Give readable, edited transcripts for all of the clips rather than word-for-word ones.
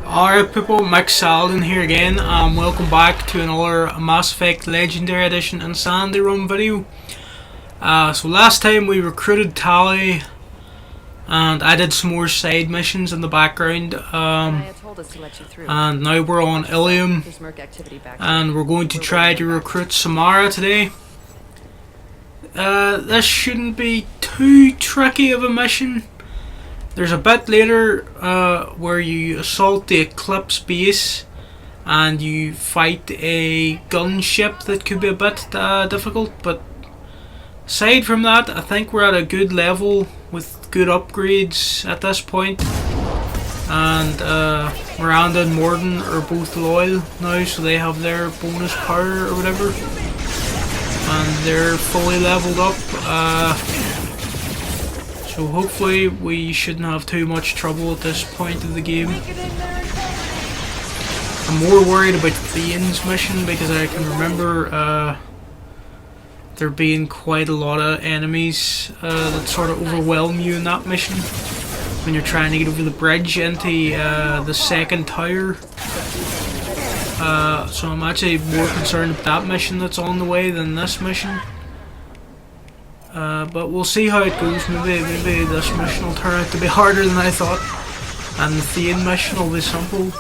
Alright people, Mike Saladin here again. Welcome back to another Mass Effect Legendary Edition and Sandy Run video. So last time we recruited Tali and I did some more side missions in the background. And now we're on Ilium and we're going to try to recruit Samara today. This shouldn't be too tricky of a mission. There's a bit later where you assault the Eclipse base and you fight a gunship that could be a bit difficult, but aside from that I think we're at a good level with good upgrades at this point. And Miranda and Morden are both loyal now, so they have their bonus power or whatever, and they're fully leveled up. So hopefully we shouldn't have too much trouble at this point of the game. I'm more worried about Thane's mission because I can remember there being quite a lot of enemies that sort of overwhelm you in that mission when you're trying to get over the bridge into the second tower. So I'm actually more concerned with that mission that's on the way than this mission. But we'll see how it goes. Maybe this mission will turn out to be harder than I thought, and the Thane mission will be simple.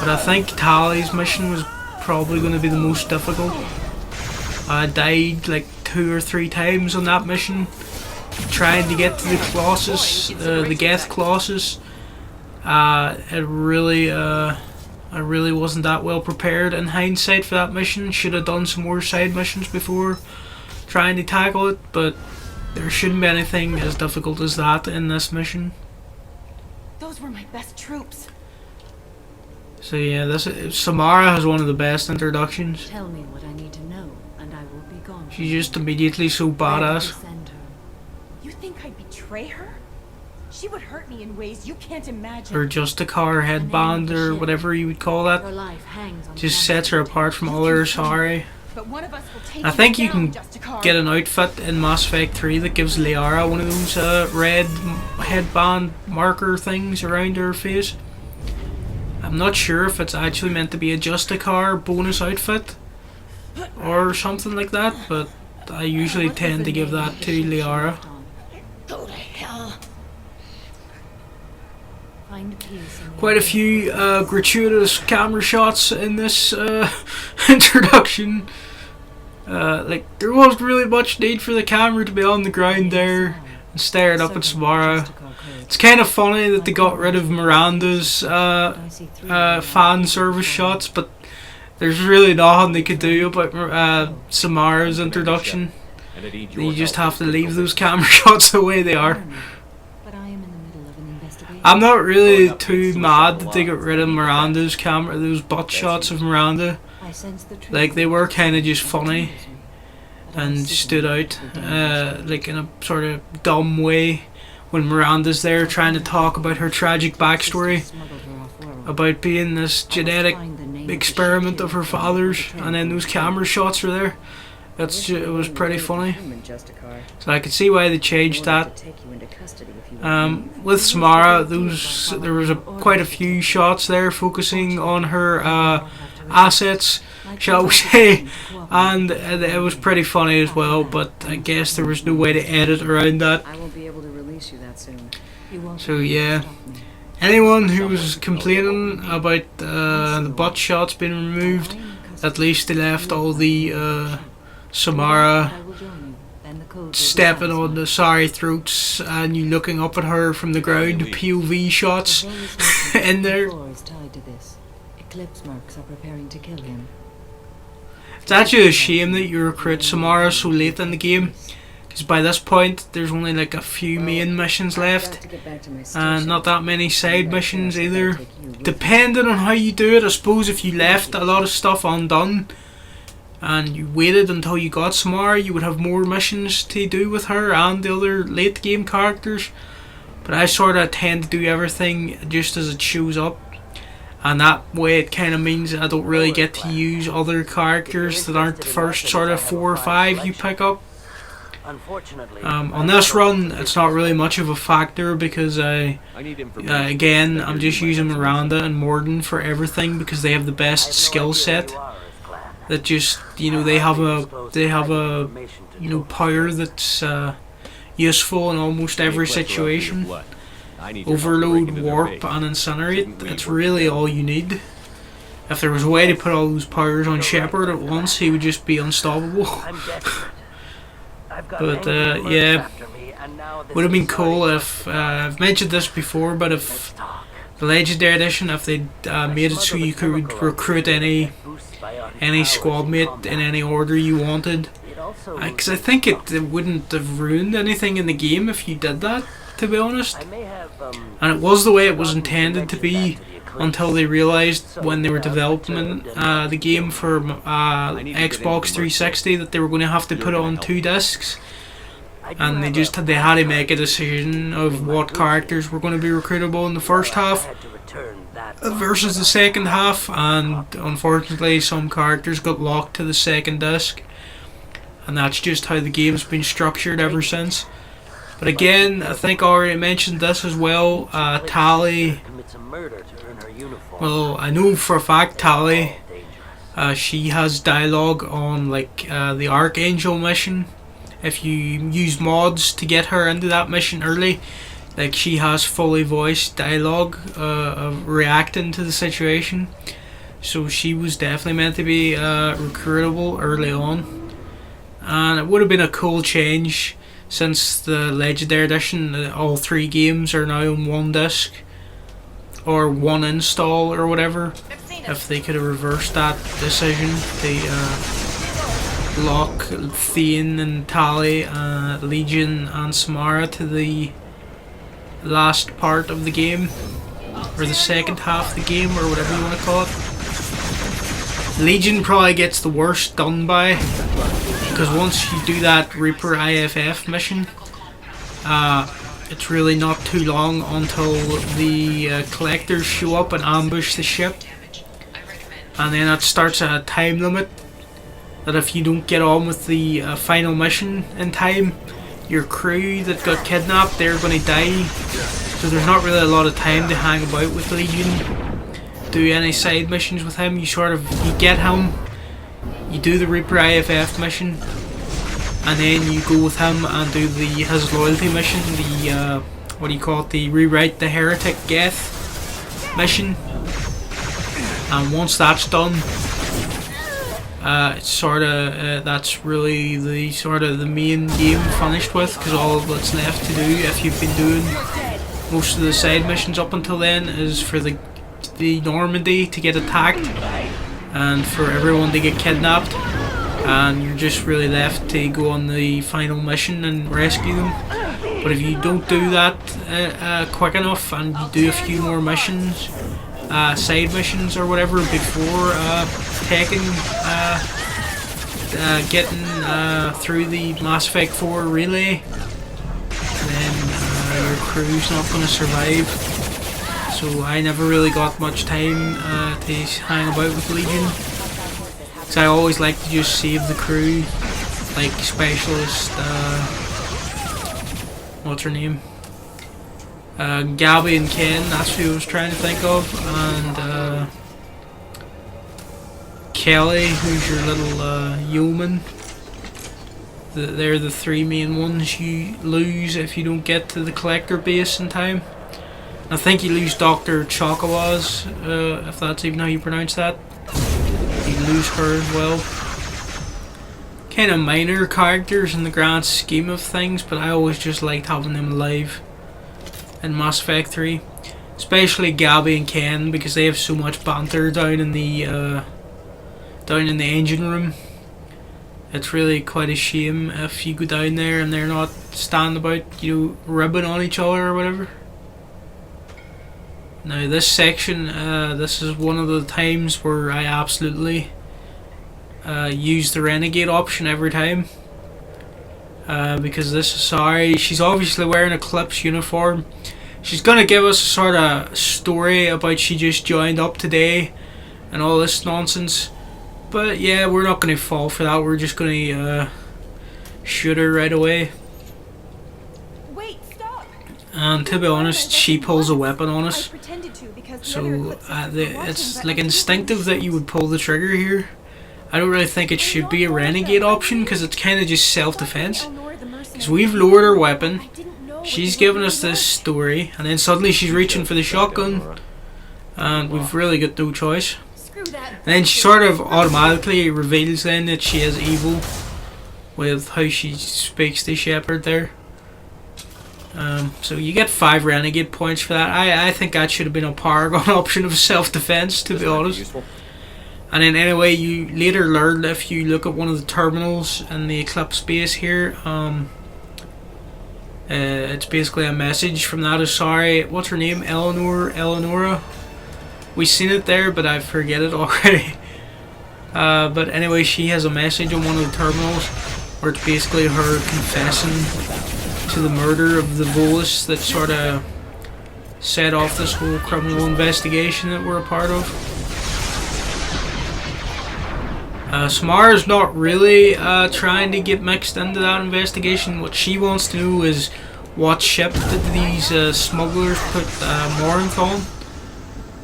But I think Tali's mission was probably going to be the most difficult. I died like 2 or 3 times on that mission, trying to get to the Colossus, the Geth Colossus. I really wasn't that well prepared in hindsight for that mission. Should have done some more side missions before trying to tackle it, but there shouldn't be anything as difficult as that in this mission. Those were my best troops. So yeah, Samara has one of the best introductions. Tell me what I need to know, and I will be gone. She's just immediately so badass. You think I'd betray her? She would hurt me in ways you can't imagine. Or just a car headband or whatever you would call that. Just sets her apart from others. Sorry. I think you can get an outfit in Mass Effect 3 that gives Liara one of those red headband marker things around her face. I'm not sure if it's actually meant to be a Just-A-Car bonus outfit or something like that, but I usually tend to give that to Liara. Go to hell. Quite a few gratuitous camera shots in this introduction. Like, there wasn't really much need for the camera to be on the ground there and staring up at Samara. It's kind of funny that they got rid of Miranda's fan service shots, but there's really nothing they could do about Samara's introduction. You just have to leave those camera shots the way they are. I'm not really too mad that they got rid of Miranda's camera, those butt shots of Miranda. Like, they were kind of just funny and stood out, like in a sort of dumb way when Miranda's there trying to talk about her tragic backstory, about being this genetic experiment of her father's, and then those camera shots were there. It was pretty funny. So I could see why they changed that. With Samara, there was quite a few shots there focusing on her assets, shall we say, and it was pretty funny as well, but I guess there was no way to edit around that. So yeah, anyone who was complaining about the butt shots being removed, at least they left all the Samara stepping on the sorry throats and you looking up at her from the ground, POV shots in there. It's actually a shame that you recruit Samara so late in the game, because by this point there's only like a few main missions left and not that many side missions either. Depending on how you do it, I suppose if you left a lot of stuff undone and you waited until you got Samara, you would have more missions to do with her and the other late game characters. But I sort of tend to do everything just as it shows up, and that way it kind of means I don't really get to use other characters that aren't the first sort of 4 or 5 you pick up. On this run, it's not really much of a factor because again, I'm just using Miranda and Morden for everything because they have the best skill set. That just, they have a power that's useful in almost every situation. Overload, warp, and incinerate. It's really all you need. If there was a way to put all those powers on Shepard at once, he would just be unstoppable. But yeah, would have been cool if I've mentioned this before, but if the Legendary Edition, if they made it so you could recruit any squad mate in any order you wanted, because I think it wouldn't have ruined anything in the game if you did that, to be honest. And it was the way it was intended to be until they realised when they were developing the game for Xbox 360 that they were going to have to put it on 2 discs, and they had to make a decision of what characters were going to be recruitable in the first half versus the second half, and unfortunately some characters got locked to the second disc, and that's just how the game's been structured ever since. But again, I think I already mentioned this as well, Tali. Well, I know for a fact Tali, she has dialogue on the Archangel mission. If you use mods to get her into that mission early, she has fully voiced dialogue of reacting to the situation. So she was definitely meant to be recruitable early on, and it would have been a cool change since the Legendary Edition. All 3 games are now on 1 disc or 1 install or whatever. If they could have reversed that decision, they lock Thane and Tali, Legion and Samara to the last part of the game, or the second half of the game, or whatever you want to call it. Legion probably gets the worst done by, because once you do that Reaper IFF mission, it's really not too long until the collectors show up and ambush the ship, and then it starts a time limit that if you don't get on with the final mission in time, your crew that got kidnapped, they're going to die. So there's not really a lot of time to hang about with Legion, do any side missions with him. You get him, you do the Reaper IFF mission, and then you go with him and do his loyalty mission, the Rewrite the Heretic Geth mission. And once that's done, it's that's really the main game finished with, because all that's left to do, if you've been doing most of the side missions up until then, is for the Normandy to get attacked and for everyone to get kidnapped, and you're just really left to go on the final mission and rescue them. But if you don't do that quick enough, and you do a few more missions, side missions or whatever, before getting through the Mass Effect 4 relay, then your crew's not going to survive. So I never really got much time to hang about with Legion, because I always like to just save the crew, like Specialist, what's her name? Gabby and Ken, that's who I was trying to think of, and Kelly, who's your little yeoman. They're the 3 main ones you lose if you don't get to the collector base in time. I think you lose Dr. Chokawaz, if that's even how you pronounce that. You lose her as well. Kind of minor characters in the grand scheme of things, but I always just liked having them alive in Mass Effect 3. Especially Gabby and Ken, because they have so much banter down in the engine room. It's really quite a shame if you go down there and they're not standing about, ribbing on each other or whatever. Now this section, this is one of the times where I absolutely use the Renegade option every time. Because this is she's obviously wearing a Eclipse uniform. She's going to give us a sort of story about she just joined up today and all this nonsense. But yeah, we're not going to fall for that. We're just going to shoot her right away. Wait, stop. And to be honest, she pulls a weapon on I us. pretended to because the So other eclipses were it's watching, like but I instinctive didn't that you would pull the trigger here. I don't really think it should be a renegade option because it's kind of just self-defense. Because we've lowered her weapon, she's given us this story, and then suddenly she's reaching for the shotgun, and we've really got no choice. Screw that. And then she sort of automatically reveals then that she is evil with how she speaks to Shepard there. So you get 5 renegade points for that. I think that should have been a paragon option of self-defense, to be honest. And then anyway, you later learn, if you look at one of the terminals in the Eclipse base here, it's basically a message from that Asari. What's her name? Eleonora. We've seen it there, but I forget it already. But anyway, she has a message on one of the terminals where it's basically her confessing to the murder of the Volus that sort of set off this whole criminal investigation that we're a part of. Samara's not really trying to get mixed into that investigation. What she wants to know is what ship did these smugglers put Morinth on,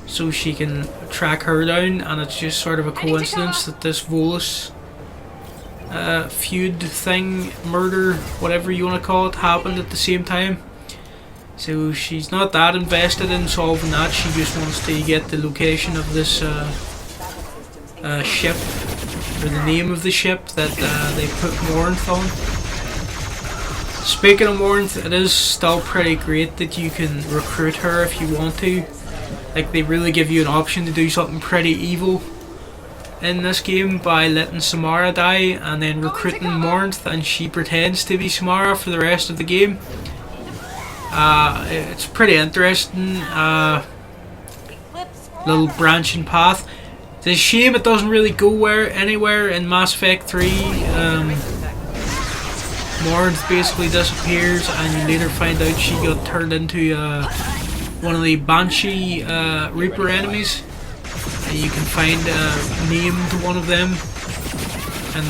so she can track her down, and it's just sort of a coincidence that this Volus feud thing, murder, whatever you want to call it, happened at the same time. So she's not that invested in solving that, she just wants to get the location of this ship, or the name of the ship that they put Morinth on. Speaking of Morinth, it is still pretty great that you can recruit her if you want to. Like, they really give you an option to do something pretty evil in this game by letting Samara die and then recruiting Morinth, and she pretends to be Samara for the rest of the game. It's pretty interesting little branching path. It's a shame it doesn't really go anywhere in Mass Effect 3. Morinth basically disappears, and you later find out she got turned into one of the Banshee Reaper enemies. And you can find a name to one of them in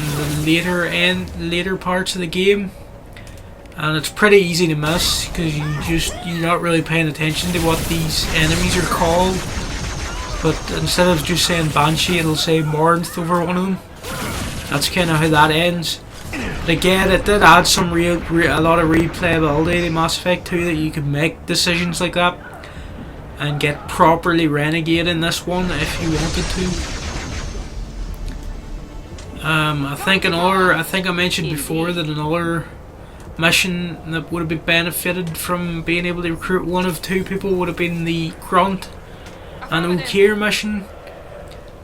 the later parts of the game. And it's pretty easy to miss because you're not really paying attention to what these enemies are called. But instead of just saying Banshee, it'll say Morinth over one of them. That's kind of how that ends. But again, it did add some a lot of replayability to Mass Effect 2, that you could make decisions like that and get properly renegade in this one if you wanted to. I think I mentioned before that another mission that would have been benefited from being able to recruit one of 2 people would have been the Grunt and Okeer mission.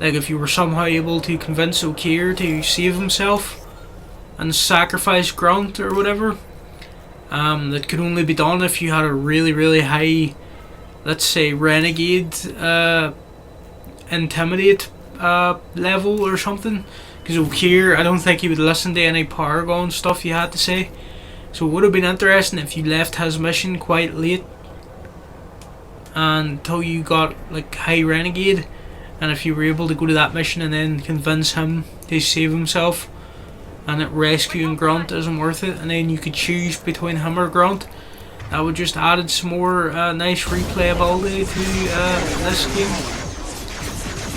Like, if you were somehow able to convince Okeer to save himself and sacrifice Grunt or whatever, that could only be done if you had a really high, let's say, renegade intimidate level or something. Because Okeer, I don't think he would listen to any Paragon stuff you had to say. So it would have been interesting if you left his mission quite late until you got like high renegade, and if you were able to go to that mission and then convince him to save himself, and that rescuing Grunt isn't worth it, and then you could choose between him or Grunt, that would just added some more nice replayability to this game.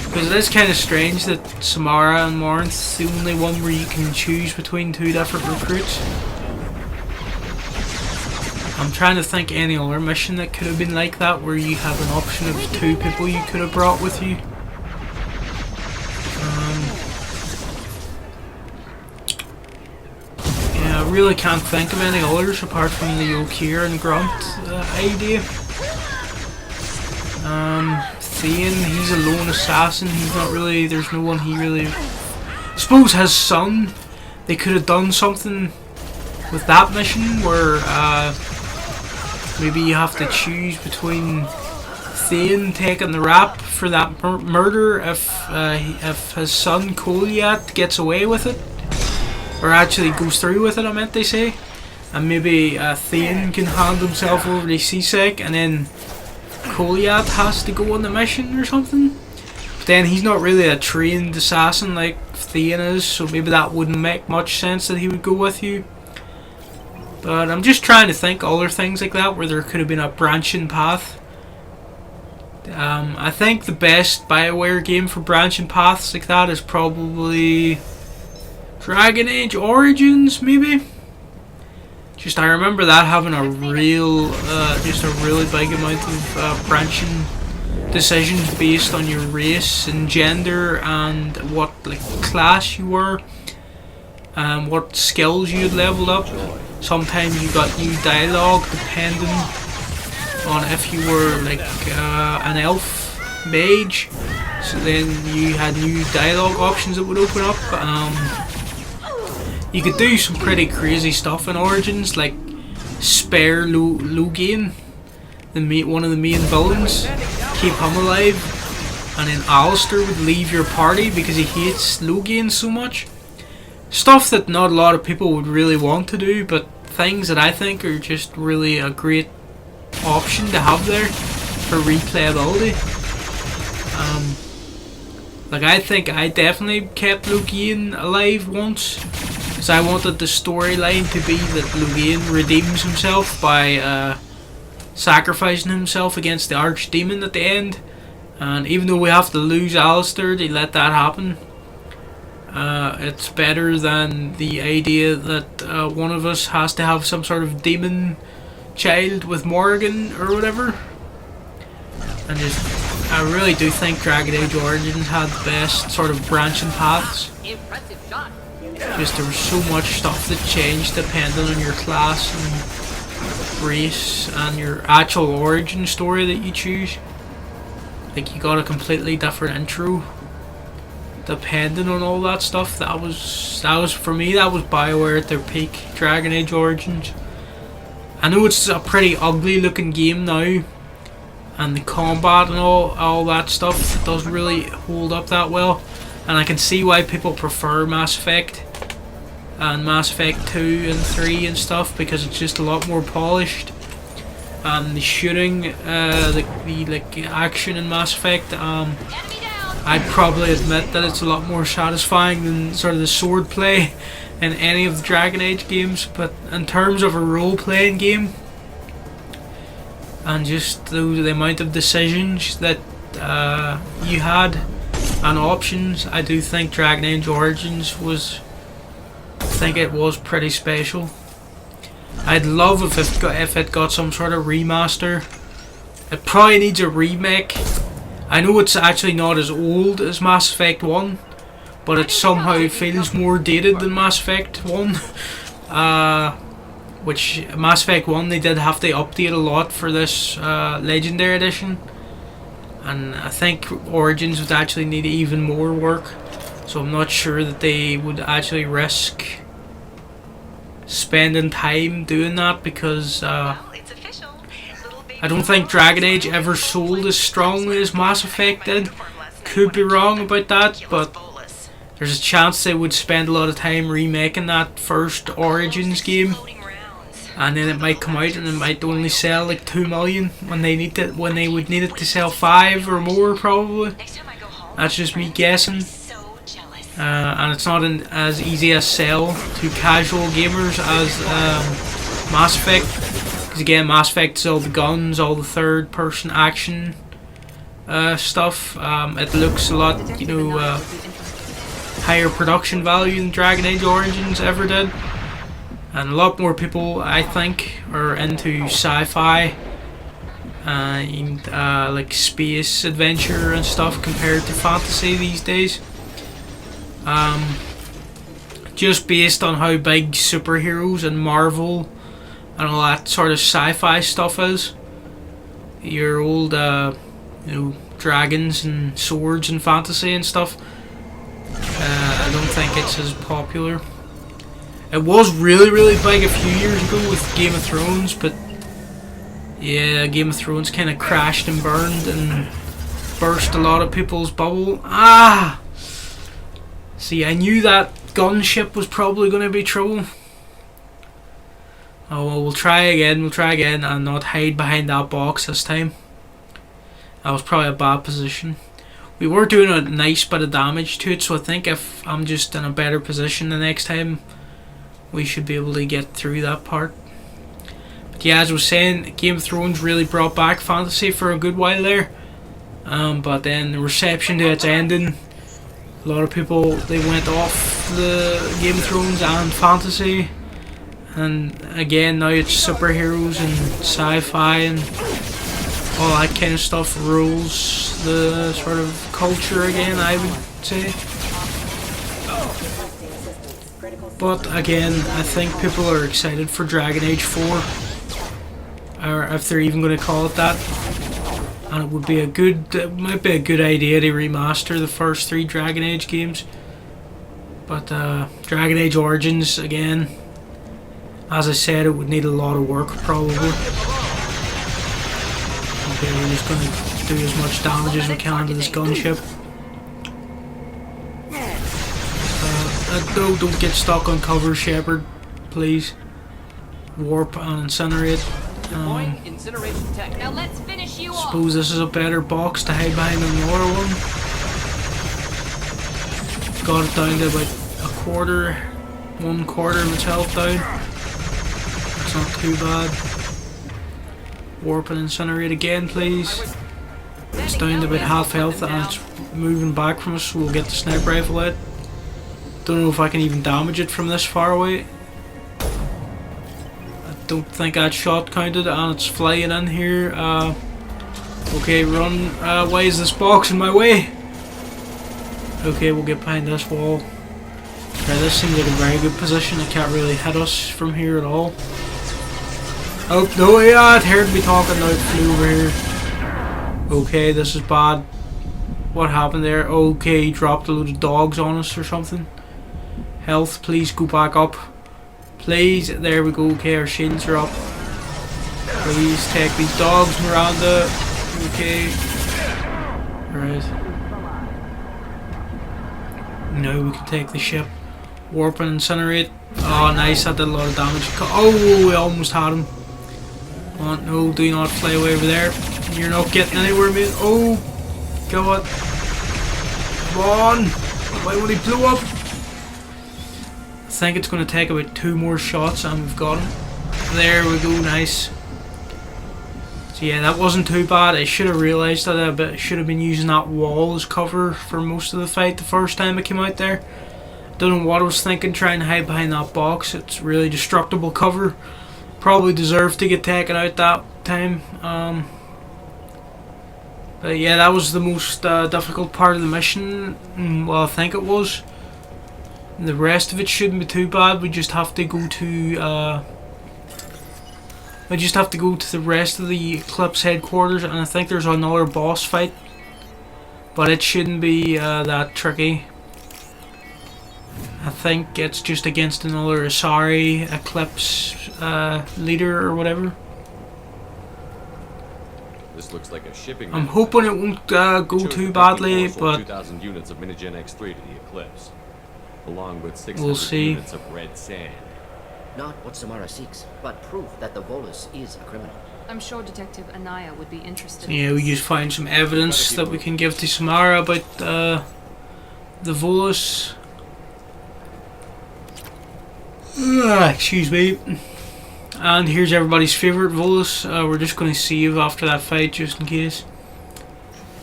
Because it is kind of strange that Samara and Morinth's the only one where you can choose between 2 different recruits. I'm trying to think any other mission that could have been like that, where you have an option of 2 people you could have brought with you. Yeah, I really can't think of any others apart from the Okeer and Grunt idea. Thane, he's a lone assassin. He's not really. There's no one he really. I suppose his son. They could have done something with that mission where maybe you have to choose between Thane taking the rap for that murder if his son Goliath gets away with it, or actually goes through with it, I meant to say, and maybe Thane can hand himself over to C-Sec, and then Goliath has to go on the mission or something. But then he's not really a trained assassin like Thane is, so maybe that wouldn't make much sense that he would go with you. But I'm just trying to think other things like that where there could have been a branching path. I think the best BioWare game for branching paths like that is probably Dragon Age Origins, maybe. Just I remember that having a real, just a really big amount of branching decisions based on your race and gender and what like class you were, what skills you had leveled up. Sometimes you got new dialogue depending on if you were like an elf mage, so then you had new dialogue options that would open up. You could do some pretty crazy stuff in Origins, like spare Lugain, one of the main villains, keep him alive, and then Alistair would leave your party because he hates Lugain so much. Stuff that not a lot of people would really want to do, but things that I think are just really a great option to have there for replayability. Like I think I definitely kept Lugain alive once, because I wanted the storyline to be that Lugain redeems himself by sacrificing himself against the archdemon at the end. And even though we have to lose Alistair to let that happen, it's better than the idea that one of us has to have some sort of demon child with Morgan or whatever. And just, I really do think Dragon Age Origins had the best sort of branching paths. Just there was so much stuff that changed depending on your class and race and your actual origin story that you choose. Like you got a completely different intro depending on all that stuff. That was for me, that was BioWare at their peak, Dragon Age Origins. I know it's a pretty ugly looking game now, and the combat and all that stuff doesn't really hold up that well, and I can see why people prefer Mass Effect and Mass Effect 2 and 3 and stuff, because it's just a lot more polished. And the shooting, the action in Mass Effect, I'd probably admit that it's a lot more satisfying than sort of the sword play in any of the Dragon Age games. But in terms of a role-playing game, and just the amount of decisions that you had and options, I do think Dragon Age Origins was, I think it was pretty special. I'd love if it got some sort of remaster. It probably needs a remake. I know it's actually not as old as Mass Effect 1, but it somehow feels more dated than Mass Effect 1. Which Mass Effect 1 they did have to update a lot for this Legendary Edition, and I think Origins would actually need even more work, so I'm not sure that they would actually risk spending time doing that, because I don't think Dragon Age ever sold as strongly as Mass Effect did. Could be wrong about that, but there's a chance they would spend a lot of time remaking that first Origins game, and then it might come out and it might only sell like 2 million when they would need it to sell 5 or more probably. That's just me guessing. And it's not as easy a sell to casual gamers as Mass Effect, because again, Mass Effect is all the guns, all the third person action stuff. It looks a lot, higher production value than Dragon Age Origins ever did, and a lot more people, I think, are into sci-fi and like space adventure and stuff compared to fantasy these days. Just based on how big superheroes and Marvel and all that sort of sci-fi stuff is. Your old dragons and swords and fantasy and stuff, I don't think it's as popular. It was really big a few years ago with Game of Thrones, but yeah, Game of Thrones kind of crashed and burned and burst a lot of people's bubble. See, I knew that gunship was probably going to be trouble. Oh well, we'll try again and not hide behind that box this time. That was probably a bad position. We were doing a nice bit of damage to it, so I think if I'm just in a better position the next time, we should be able to get through that part. Yeah, as I was saying, Game of Thrones really brought back fantasy for a good while there. But then the reception to its ending, a lot of people, they went off the Game of Thrones and fantasy. And again, now it's superheroes and sci-fi and all that kind of stuff rules the sort of culture again, I would say. But again, I think people are excited for Dragon Age 4, or if they're even going to call it that. And it would be it might be a good idea to remaster the first 3 Dragon Age games. But Dragon Age Origins, again, as I said, it would need a lot of work probably. Okay, we're just going to do as much damage as we can to this gunship. No, don't get stuck on cover, Shepard, please. Warp and incinerate. Now let's finish you off. Suppose this is a better box to hide behind than the other one. Got it down to about a quarter, 1/4 of its health down. It's not too bad. Warp and incinerate again, please. It's down to about half health and it's moving back from us, so we'll get the sniper rifle out. Don't know if I can even damage it from this far away. I don't think that shot counted and it's flying in here. Okay, run. Why is this box in my way? Okay, we'll get behind this wall. Okay, this seems like a very good position. It can't really hit us from here at all. Oh, no, yeah, it heard me talking now. It flew over here. Okay, this is bad. What happened there? Okay, he dropped a load of dogs on us or something. Health, please go back up. Please, there we go. Okay, our shields are up. Please take these dogs, Miranda. Okay. Right. Now we can take the ship. Warp and incinerate. Oh, nice. That did a lot of damage. Oh, we almost had him. Oh, no, do not fly away over there. You're not getting anywhere, mate. Oh, God. Come on. Why would he blow up? I think it's going to take about 2 more shots and we've got him. There we go, nice. So yeah, that wasn't too bad. I should have realised that a bit. I should have been using that wall as cover for most of the fight the first time I came out there. Don't know what I was thinking trying to hide behind that box. It's really destructible cover. Probably deserved to get taken out that time. But yeah, that was the most difficult part of the mission. Well, I think it was. The rest of it shouldn't be too bad. We just have to go to the rest of the Eclipse headquarters, and I think there's another boss fight, but it shouldn't be that tricky. I think it's just against another Asari Eclipse leader or whatever. This looks like a shipping. I'm hoping it won't go too badly, but 2,000 units of Minigen X3 to the Eclipse, along with 600 we'll see. units of red sand. Not what Samara seeks, but proof that the Volus is a criminal. I'm sure Detective Anaya would be interested. So yeah, we just find some evidence that we can give to Samara about the Volus. Excuse me. And here's everybody's favourite Volus. We're just going to save after that fight just in case.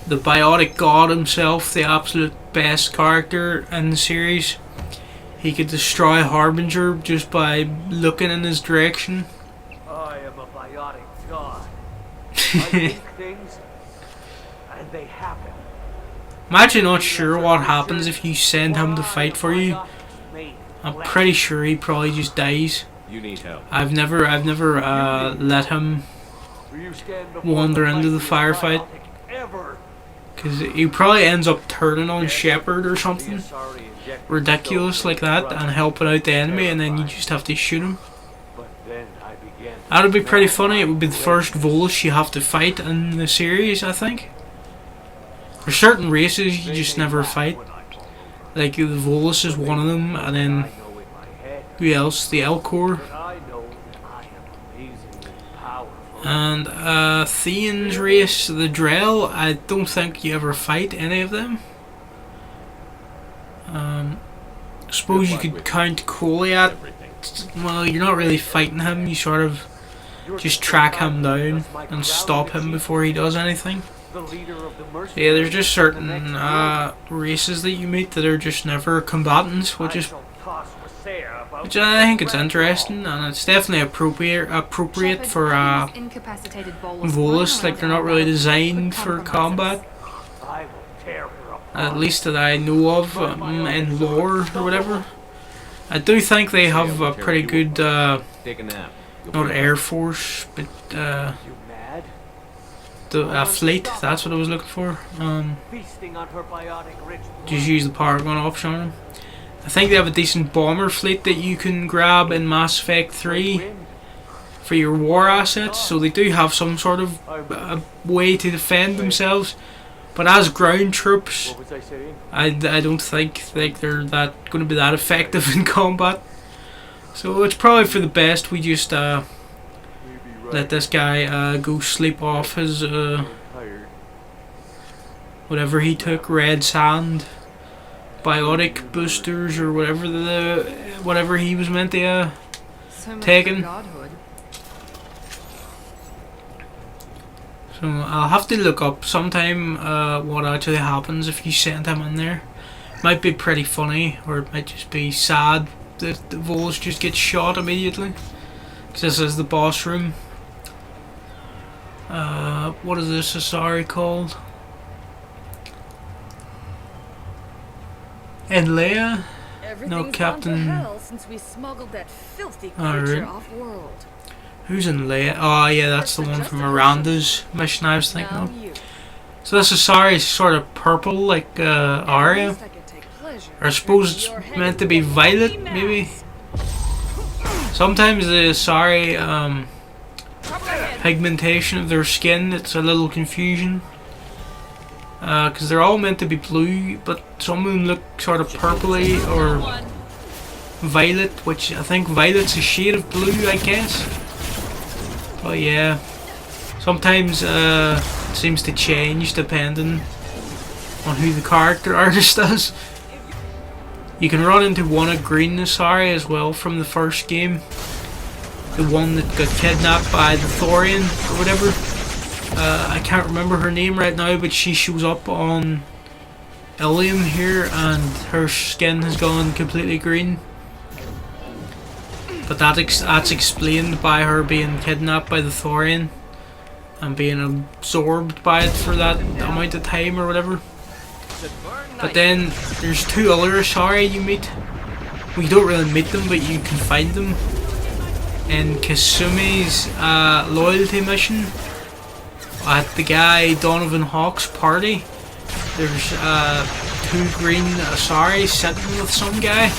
The Biotic God himself, the absolute best character in the series. He could destroy Harbinger just by looking in his direction. I am a biotic god. I think things, and they happen. Imagine not sure what happens if you send him to fight for you. I'm pretty sure he probably just dies. You need help. I've never let him wander into the firefight, because he probably ends up turning on Shepard or something ridiculous like that and helping out the enemy, and then you just have to shoot him. That would be pretty funny. It would be the first Volus you have to fight in the series, I think. There's certain races you just never fight. Like the Volus is one of them, and then who else? The Elcor. And Theon's race, the Drell. I don't think you ever fight any of them. I suppose you could count Goliath. Well, you're not really fighting him. You sort of just track him down and stop him before he does anything. The leader of the Yeah, there's mercenaries just for the certain next races that you meet that are just never combatants, war. which I is shall toss Wasea about which I think it's like a interesting, and it's definitely appropriate for incapacitated Volus. Volus. Like, they're not really designed for combat, ball. I will tear her apart. at least that I know of, in lore or whatever. I do think they have a pretty good, Take a nap. You'll not be air force, but You mad? the fleet. That's what I was looking for. Feasting on her biotic rich Just use the power gun option on them. I think they have a decent bomber fleet that you can grab in Mass Effect 3 for your war assets, so they do have some sort of way to defend themselves. But as ground troops, What was I saying? I don't think like they're that going to be that effective in combat. So it's probably for the best we just let this guy go sleep off his Tired. whatever he took, red sand, biotic boosters, or whatever he was meant to. So much Taken. for godhood. So I'll have to look up sometime what actually happens if you send him in there. Might be pretty funny, or it might just be sad that the Voles just get shot immediately. 'Cause this is the boss room. What is this Asari called? And Leia? Everything's Captain- gone to hell since we smuggled that filthy Alright. creature off-world. Who's in Leia? Oh yeah, that's the one from Miranda's mission I was thinking Now of. you. So this Asari is sort of purple like Arya. At least I can take pleasure Or I in suppose turning it's your head meant to into be a violet, holy maybe. mass. Sometimes the Asari Trouble ahead. pigmentation of their skin, it's a little confusion. Because they're all meant to be blue, but some of them look sort of purpley or violet, which I think violet's a shade of blue, I guess. But yeah, sometimes it seems to change depending on who the character artist is. You can run into one of Green Asari as well from the first game. The one that got kidnapped by the Thorian or whatever. I can't remember her name right now, but she shows up on Ilium here and her skin has gone completely green. But that's explained by her being kidnapped by the Thorian and being absorbed by it for that amount of time or whatever. But then there's two other Asari you meet. Well, you don't really meet them, but you can find them in Kasumi's loyalty mission at the guy Donovan Hawk's party. There's two green Asari sitting with some guy,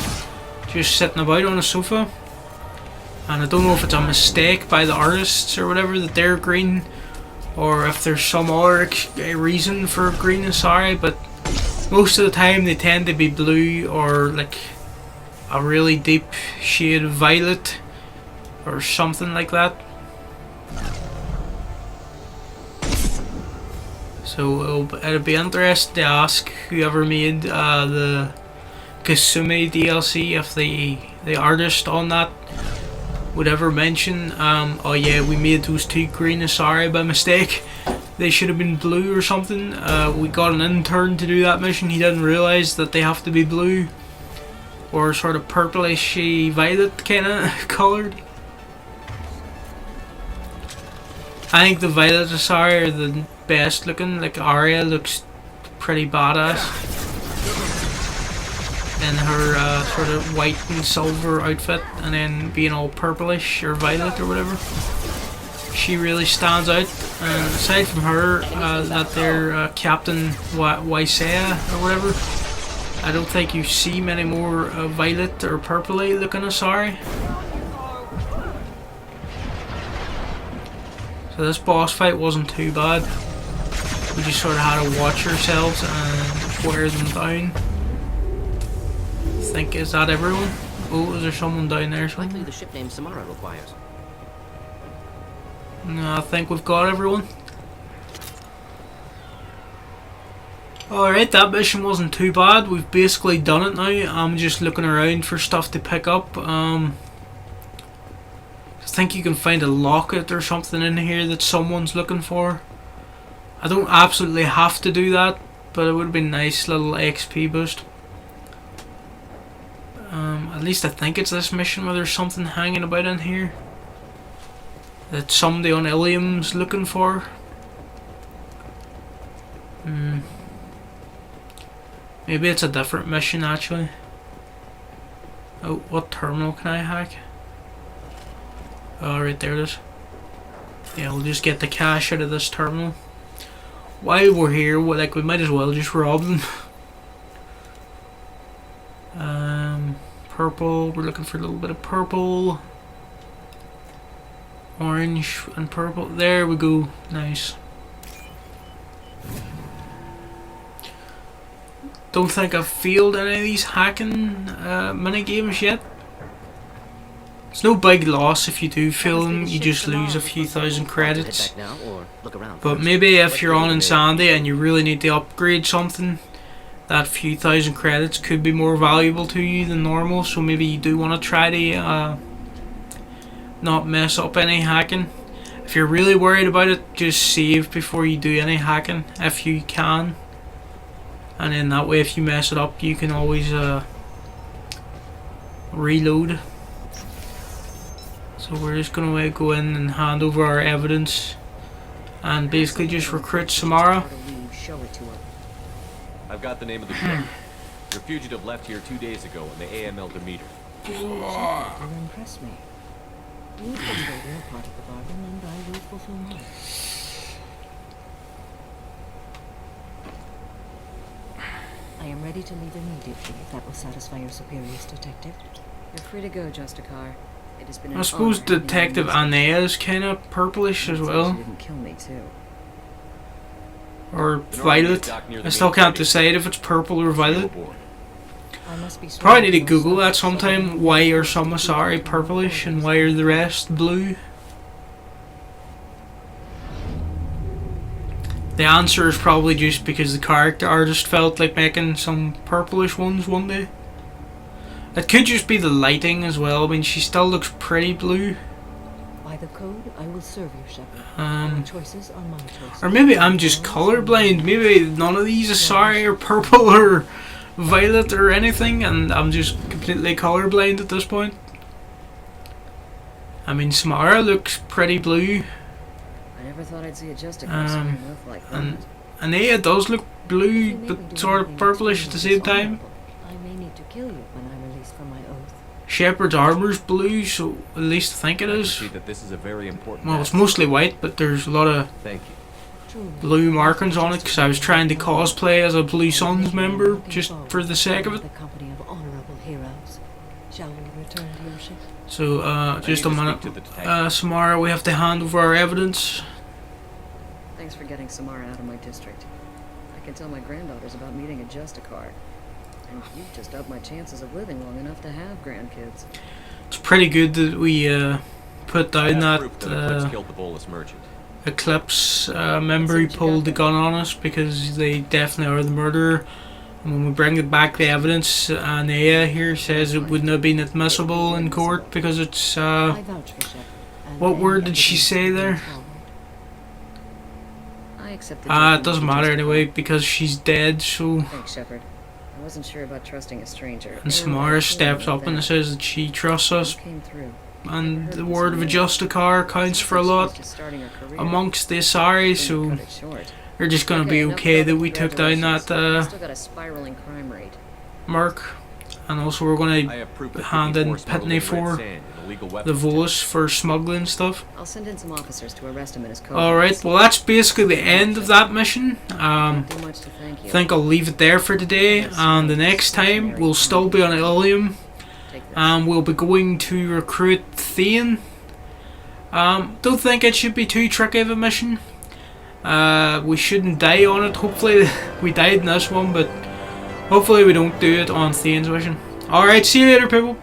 just sitting about on a sofa. And I don't know if it's a mistake by the artists or whatever that they're green, or if there's some other reason for green Asari, but most of the time they tend to be blue or like a really deep shade of violet or something like that. So it'll be interesting to ask whoever made the Kasumi DLC if the artist on that would ever mention, oh yeah, we made those two green Asari by mistake. They should have been blue or something. We got an intern to do that mission. He didn't realise that they have to be blue or sort of purplish violet kind of coloured. I think the violet Asari are the best looking. Like Arya looks pretty badass in her sort of white and silver outfit, and then being all purplish or violet or whatever. She really stands out. And aside from her, that their Captain Wasea or whatever, I don't think you see many more violet or purpley looking Asari. So this boss fight wasn't too bad. We just sort of had to watch ourselves and wear them down. I think, is that everyone? Oh, is there someone down there? Likely the ship name Samara requires. No, I think we've got everyone. Alright, that mission wasn't too bad. We've basically done it now. I'm just looking around for stuff to pick up. I think you can find a locket or something in here that someone's looking for. I don't absolutely have to do that, but it would be a nice little XP boost. At least I think it's this mission where there's something hanging about in here that somebody on Ilium's looking for. Maybe it's a different mission actually. Oh, what terminal can I hack? Oh, right there it is. Yeah, we'll just get the cash out of this terminal. While we're here, we might as well just rob them. Purple, we're looking for a little bit of purple. Orange and purple. There we go. Nice. Don't think I've failed any of these hacking mini games yet. It's no big loss if you do fail them, you just lose a few thousand credits. But maybe if you're on Insanity and you really need to upgrade something, that few thousand credits could be more valuable to you than normal, so maybe you do want to try to not mess up any hacking. If you're really worried about it, just save before you do any hacking, if you can. And then that way if you mess it up, you can always reload. So we're just going to go in and hand over our evidence and basically just recruit Samara. I've got the name of the ship. Your fugitive left here 2 days ago in the AML Demeter. You impress me. You fulfill your part of the bargain, and I will fulfill mine. I am ready to leave immediately, if that will satisfy your superiors, Detective. You're free to go, Justicar. It has been I suppose Detective Anea is kind of purplish as well. Didn't kill me too. Or violet. I still can't decide if it's purple or violet. I must be Probably need to Google that sometime. Why are some Asari purplish and why are the rest blue? The answer is probably just because the character artist felt like making some purplish ones one day. It could just be the lighting as well. I mean, she still looks pretty blue. By the code, I will serve you, Shepard. Your choices are my choices. Or maybe I'm just colorblind. Maybe none of these Asari are purple or violet or anything, and I'm just completely colorblind at this point. I mean, Samara looks pretty blue. I never thought I'd see a Justicar like that. And Anea does look blue, but sort of purplish at the same time. I may need to kill you when I'm released from my oath. Shepard's armor's blue, so at least I think it I can is. see that this is a very important Well, it's asset. mostly white, but there's a lot of Thank you. Truly, blue markings on it because I was trying to cosplay as a Blue Suns member just for the sake of it. the company of honorable heroes. Shall we return to your ship? So, just a need to minute. speak to the detective. Samara, we have to hand over our evidence. Thanks for getting Samara out of my district. I can tell my granddaughters about meeting a Justicar. And you've just upped my chances of living long enough to have grandkids. It's pretty good that we put I down have that proof that Eclipse killed the Volus merchant. Eclipse member who pulled the gun on us, because they definitely are the murderer. And when we bring it back the evidence, Anea here says it wouldn't have been admissible in court because it's I vouch for Shepard. and what any word did she evidence say you bring there? forward. I accept the It judgment doesn't of the matter Justicar. anyway because she's dead. So Thanks, Shepard. I wasn't sure about trusting a stranger. and Samara steps up and says that she trusts us, Came through. and the word of a Justicar counts for a lot amongst the Asari. So they're just gonna be okay that we took down that Still got a spiraling crime rate. Merc, and also we're I gonna have proof that hand in 54 smuggled Pitney red for sand and illegal the weapons. Volus for smuggling stuff. I'll send in some officers to arrest him in his car. Alright, well that's basically the end of that mission. Too much to thank I you. think I'll leave it there for today, and the next time we'll still be on Ilium, Take this. and we'll be going to recruit Thane. Don't think it should be too tricky of a mission. We shouldn't die on it. Hopefully we died in this one, but hopefully we don't do it on Thane's mission. Alright, see you later people.